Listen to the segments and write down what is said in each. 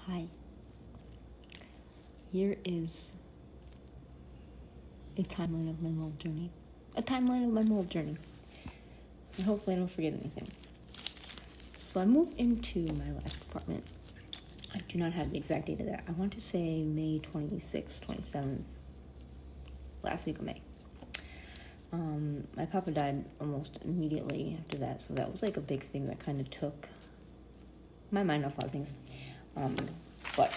Hi. Here is a timeline of my mold journey. And hopefully I don't forget anything. So I moved into my last apartment. I do not have the exact date of that. I want to say May 26th, 27th, last week of May. My papa died almost immediately after that, so that was like a big thing that kind of took my mind off a lot of things. But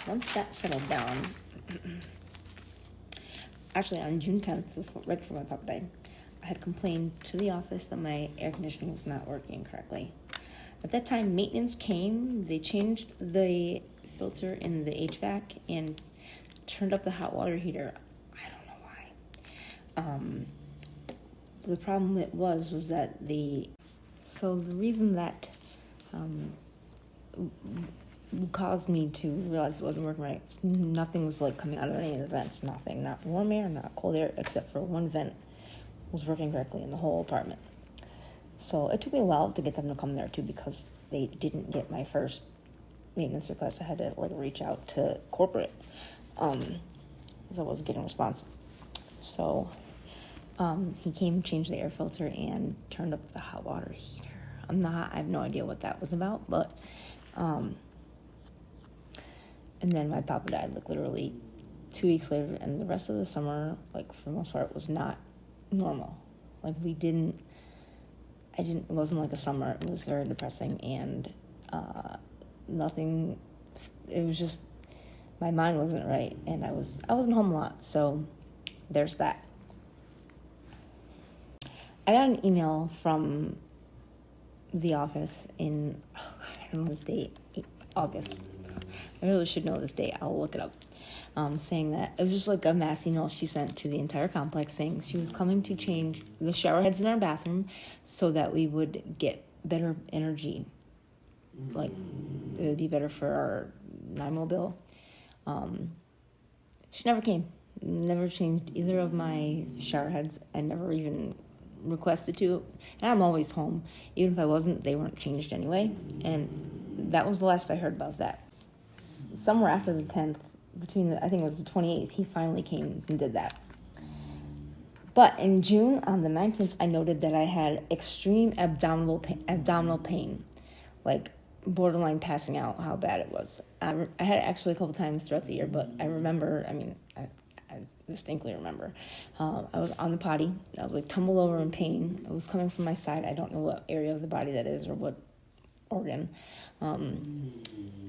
once that settled down, actually on June 10th, right before my papa died, I had complained to the office that my air conditioning was not working correctly. At that time, maintenance came. They changed the filter in the HVAC and turned up the hot water heater. I don't know why. The problem was that the reason that caused me to realize it wasn't working right, nothing was like coming out of any of the vents. Nothing, not warm air, not cold air, except for one vent was working correctly in the whole apartment. So it took me a while to get them to come there too, because they didn't get my first maintenance request. I had to reach out to corporate because I wasn't getting a response. So he came, changed the air filter, and turned up the hot water heater. I have no idea what that was about, but and then my papa died literally 2 weeks later, and the rest of the summer, for the most part, was not normal. It wasn't like a summer. It was very depressing, and nothing, it was just, my mind wasn't right, and I wasn't home a lot, so there's that. I got an email from the office in, I don't know this date, August. I really should know this date. I'll look it up. Saying that it was just like a mass email she sent to the entire complex saying she was coming to change the shower heads in our bathroom so that we would get better energy. It would be better for our NIMO bill. She never came. Never changed either of my shower heads. I never even requested to. And I'm always home. Even if I wasn't, they weren't changed anyway. And that was the last I heard about that. Somewhere after the 10th, I think it was the 28th, he finally came and did that. But in June, on the 19th, I noted that I had extreme abdominal pain, borderline passing out, how bad it was. I had it actually a couple times throughout the year, but I remember, I distinctly remember. I was on the potty. I was tumbled over in pain. It was coming from my side. I don't know what area of the body that is or what organ.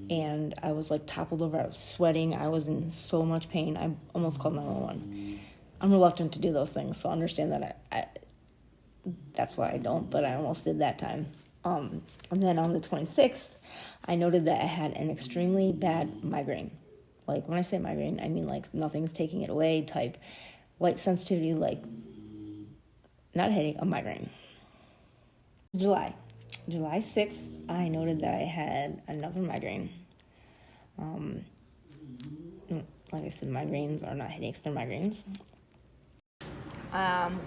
And I was toppled over. I was sweating. I was in so much pain. I almost called 911. I'm reluctant to do those things, so understand that that's why I don't, but I almost did that time. And then on the 26th, I noted that I had an extremely bad migraine. When I say migraine, I mean nothing's taking it away type, light sensitivity, not a headache, a migraine. July 6th, I noted that I had another migraine. Like I said, migraines are not headaches, they're migraines.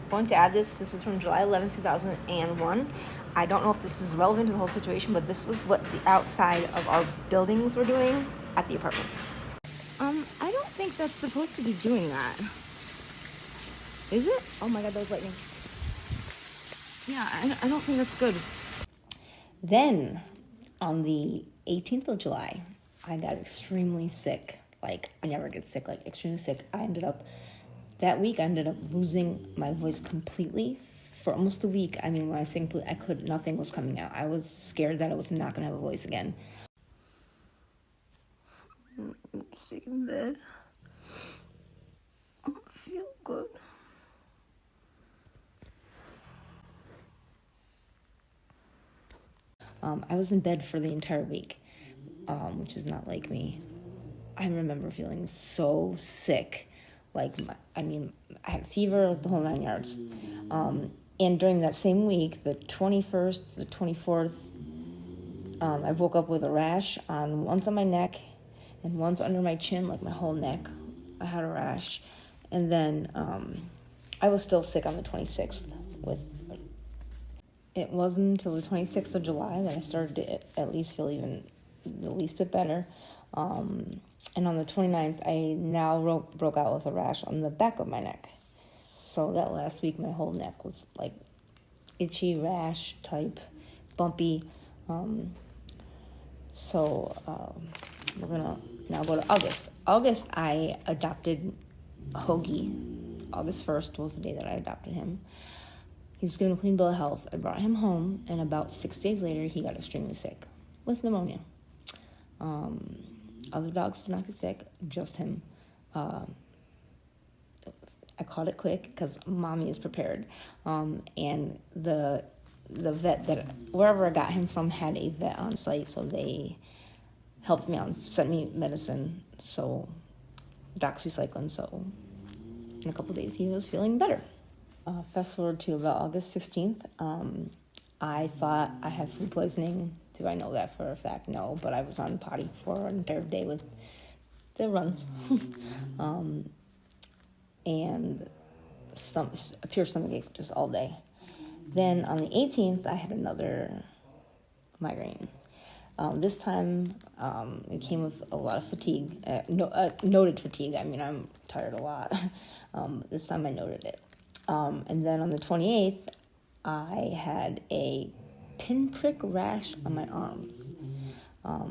Going to add this is from July 11, 2001. I don't know if this is relevant to the whole situation, but this was what the outside of our buildings were doing at the apartment. I don't think that's supposed to be doing that. Is it? Oh my God, that was lightning. Yeah, I don't think that's good. Then, on the 18th of July, I got extremely sick. I never get sick, extremely sick. That week, I ended up losing my voice completely. For almost a week, when I say completely, nothing was coming out. I was scared that I was not going to have a voice again. I'm sick in bed. I don't feel good. I was in bed for the entire week, which is not like me. I remember feeling so sick. I had a fever, the whole 9 yards. And during that same week, the 21st, the 24th, I woke up with a rash once on my neck and once under my chin, my whole neck. I had a rash. And then I was still sick on the 26th. It wasn't until the 26th of July that I started to at least feel even the least bit better. And on the 29th, I now broke out with a rash on the back of my neck. So that last week, my whole neck was like itchy, rash type, bumpy. We're gonna now go to August. August, I adopted Hoagie. August 1st was the day that I adopted him. He was given a clean bill of health. I brought him home, and about 6 days later, he got extremely sick with pneumonia. Other dogs did not get sick, just him. I caught it quick because mommy is prepared. And the vet wherever I got him from had a vet on site, so they helped me out, sent me medicine, so doxycycline, so in a couple of days he was feeling better. Fast forward to about August 16th. I thought I had food poisoning. Do I know that for a fact? No, but I was on potty for an entire day with the runs. And a pure stomachache just all day. Then on the 18th, I had another migraine. This time, it came with a lot of fatigue, noted fatigue. I mean, I'm tired a lot. This time I noted it. And then on the 28th, I had a pinprick rash on my arms. I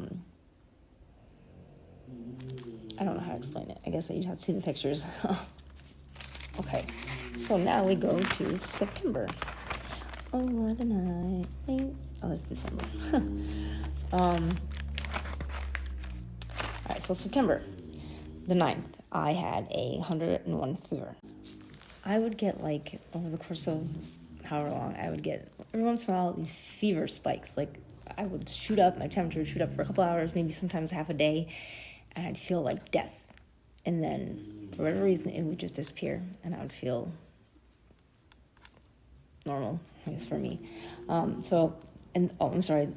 don't know how to explain it. I guess you'd have to see the pictures. Okay, so now we go to September. Oh, what a night. Oh, it's December. Alright, so September the 9th, I had 101 fever. I would get, like, over the course of however long, I would get, every once in a while, these fever spikes. Like, I would shoot up, my temperature would shoot up for a couple hours, maybe sometimes half a day, and I'd feel like death. And then, for whatever reason, it would just disappear, and I would feel normal, I guess, for me. I'm sorry,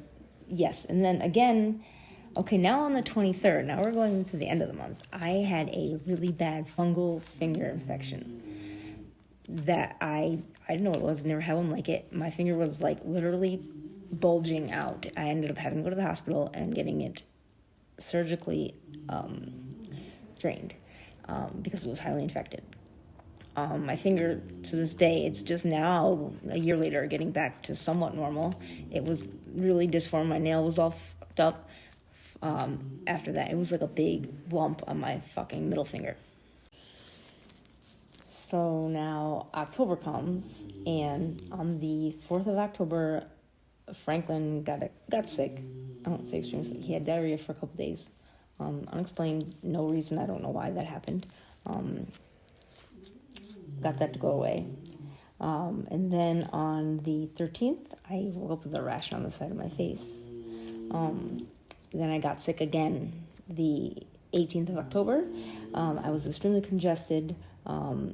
yes. And then again, okay, now on the 23rd, now we're going into the end of the month, I had a really bad fungal finger infection that I didn't know what it was, never had one like it. My finger was, like, literally bulging out. I ended up having to go to the hospital and getting it surgically drained because it was highly infected. My finger, to this day, it's just now, a year later, getting back to somewhat normal. It was really disformed. My nail was all fucked up. After that, it was like a big lump on my fucking middle finger. So now October comes, and on the 4th of October, Franklin got sick. I won't say extremely sick. He had diarrhea for a couple days. Unexplained, no reason. I don't know why that happened. Got that to go away. And then on the 13th, I woke up with a rash on the side of my face. Then I got sick again the 18th of October. I was extremely congested. I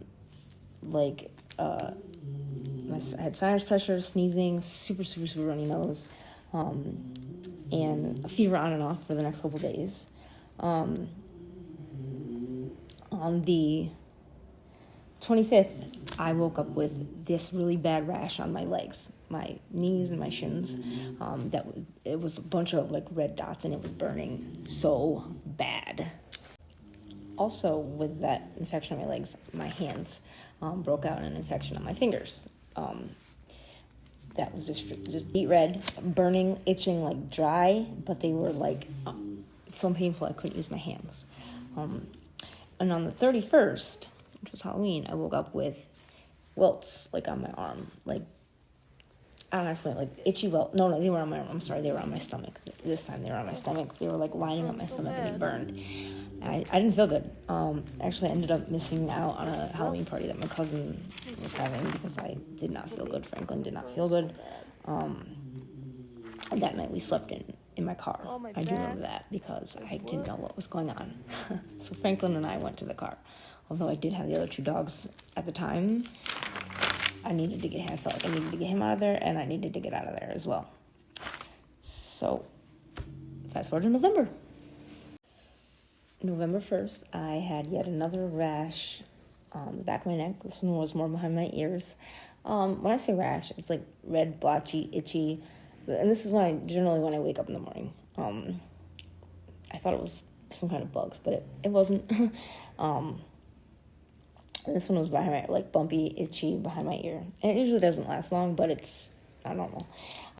had sinus pressure, sneezing, super, super, super runny nose, and a fever on and off for the next couple days. On the 25th, I woke up with this really bad rash on my legs, my knees and my shins. It was a bunch of, like, red dots, and it was burning so bad. Also, with that infection on my legs, my hands broke out an infection on my fingers. That was just beet red, burning, itching, like dry, but they were like so painful I couldn't use my hands. And on the 31st, which was Halloween, I woke up with welts, like, on my arm, like, I don't know how to explain it, like itchy welt. No, they were on my arm. I'm sorry, they were on my stomach. This time they were on my stomach. They were, like, lining up my stomach, and they burned. And I didn't feel good. Actually, I ended up missing out on a Halloween party that my cousin was having because I did not feel good. Franklin did not feel good. And that night we slept in my car. I do remember that because I didn't know what was going on. So Franklin and I went to the car. Although I did have the other two dogs at the time, I felt like I needed to get him out of there, and I needed to get out of there as well. So, fast forward to November. November 1st, I had yet another rash on the back of my neck. This one was more behind my ears. When I say rash, it's like red, blotchy, itchy. And this is when I wake up in the morning. thought it was some kind of bugs, but it wasn't. This one was behind my, like, bumpy, itchy behind my ear. And it usually doesn't last long, but it's, I don't know.